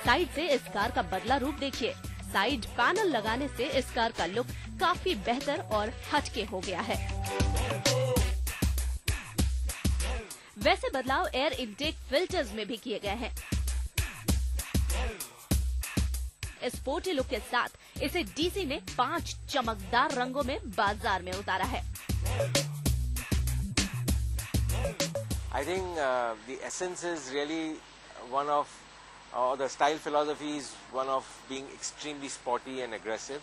Side से इस car का बदला रूप देखिए। साइड पैनल लगाने से इस कार का लुक काफी बेहतर और हटके हो गया है। वैसे बदलाव एयर इनटेक फिल्टर्स में भी किए गए हैं। स्पोर्टी लुक के साथ इसे डीसी ने 5 चमकदार रंगों में बाजार में उतारा है। I think the essence is really one of, the style philosophy is one of being extremely sporty and aggressive,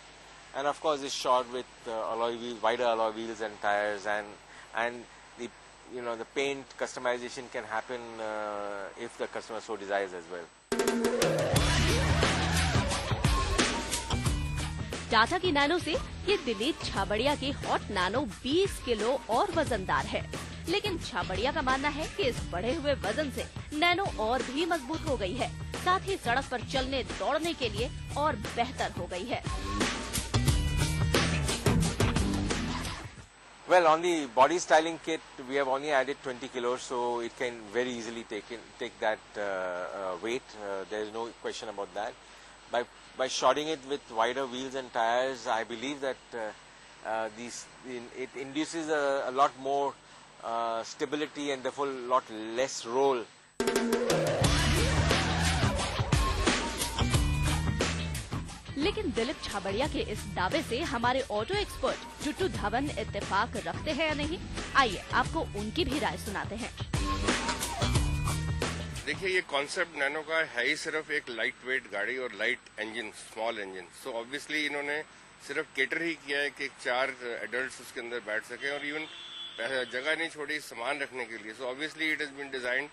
and of course it's shot with alloy wheels, wider alloy wheels and tires, and the the paint customization can happen if the customer so desires as well. Tata की nano से ये दिलीप छाबड़िया की hot nano 20 kilo और वजनदार है, लेकिन छाबड़िया का मानना है कि इस बढ़े हुए वजन से नैनो और भी मजबूत हो गई है, साथ ही सड़क पर चलने दौड़ने के लिए और बेहतर हो गई है। Well, on the body styling kit, we have only added 20 kilos, so it can very easily take that weight. There is no question about that. By shotting it with wider wheels and tires, I believe that it induces a lot more stability and therefore a lot less roll. लेकिन दिलीप छाबड़िया के इस दावे से हमारे auto expert टुट्टू Dhawan इत्तेफाक रखते हैं या नहीं, आइए आपको उनकी भी राय सुनाते हैं। देखिए, ये कॉन्सेप्ट नैनो का है ही सिर्फ एक लाइट वेट गाड़ी और light engine, small engine. So obviously इन्होंने सिर्फ केटर ही किया है कि 4 एडल्ट उसके अंदर बैठ सके, और इवन जगह नहीं छोड़ी सामान रखने के लिए। So obviously it has been design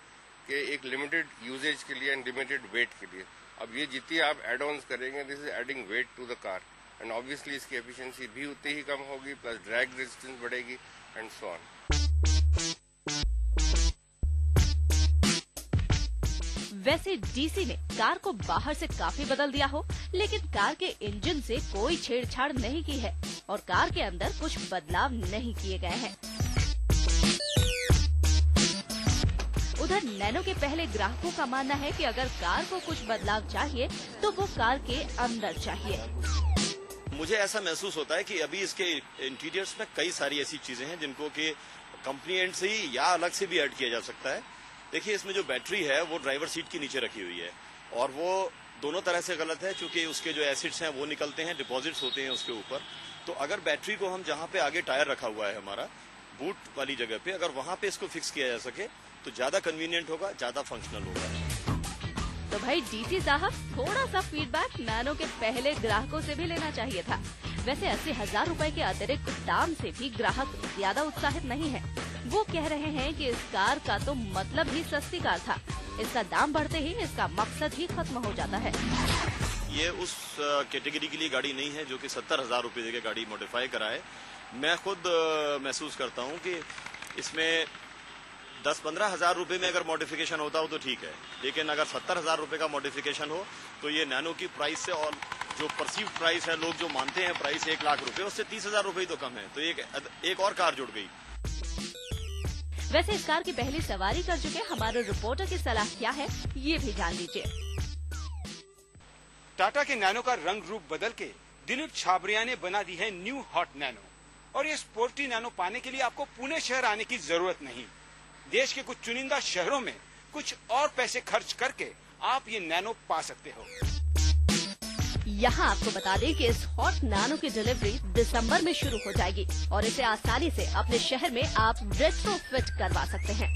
के एक लिमिटेड यूजेज के लिए एंड लिमिटेड वेट के लिए। अब ये जितनी आप एड ऑन्स करेंगे, this is adding weight to the car, and obviously इसकी एफिशिएंसी भी उतनी ही कम होगी, प्लस ड्रैग रेजिस्टेंस बढ़ेगी एंड सो ऑन। वैसे डीसी ने कार को बाहर से काफी बदल दिया हो, लेकिन कार के इंजन से कोई छेड़छाड़ नहीं की है और कार के अंदर कुछ बदलाव नहीं किए गए हैं। उधर नैनो के पहले ग्राहकों का मानना है कि अगर कार को कुछ बदलाव चाहिए तो वो कार के अंदर चाहिए। मुझे ऐसा महसूस होता है कि अभी इसके इंटीरियर्स में कई सारी ऐसी चीजें हैं जिनको कि कंपनी एंड से ही या अलग से भी ऐड किया जा सकता है। देखिए, इसमें जो बैटरी है वो ड्राइवर सीट के नीचे रखी हुई है, और वो दोनों तरह से गलत है, क्योंकि उसके जो एसिड्स हैं वो निकलते हैं, डिपॉजिट्स होते हैं उसके ऊपर। तो अगर बैटरी को हम जहाँ पे आगे टायर रखा हुआ है हमारा बूट वाली जगह पे, अगर वहाँ पे इसको फिक्स किया जा सके तो ज्यादा कन्वीनियंट होगा, ज्यादा फंक्शनल होगा। तो भाई डीसी साहब, थोड़ा सा फीडबैक नैनो के पहले ग्राहकों से भी लेना चाहिए था। वैसे 80,000 रुपए के अतिरिक्त दाम से भी ग्राहक ज्यादा उत्साहित नहीं है। वो कह रहे हैं कि इस कार का तो मतलब ही सस्ती कार था, इसका दाम बढ़ते ही इसका मकसद ही खत्म हो जाता है। ये उस कैटेगरी के लिए गाड़ी नहीं है जो कि 70,000 रुपए देके गाड़ी मॉडिफाई कराए। मैं खुद महसूस करता हूँ कि इसमें 10-15 हजार रुपए में अगर मॉडिफिकेशन होता हो तो ठीक है, लेकिन अगर 70,000 रुपए का मॉडिफिकेशन हो तो ये नैनो की प्राइस से, और जो परसीव प्राइस है, लोग जो मानते हैं प्राइस 1 लाख रुपए, उससे 30,000 रुपए ही तो कम है। तो एक और कार जुड़ गई। वैसे इस कार की पहली सवारी कर चुके हमारे रिपोर्टर की सलाह क्या है, ये भी जान लीजिए। टाटा के नैनो का रंग रूप बदल के दिलीप छाबड़िया ने बना दी है न्यू हॉट नैनो, और ये स्पोर्टी नैनो पाने के लिए आपको पुणे शहर आने की जरूरत नहीं। देश के कुछ चुनिंदा शहरों में कुछ और पैसे खर्च करके आप ये नैनो पा सकते हो। यहाँ आपको बता दें कि इस हॉट नैनो की डिलीवरी दिसंबर में शुरू हो जाएगी और इसे आसानी से अपने शहर में आप रेट्रोफिट करवा सकते हैं।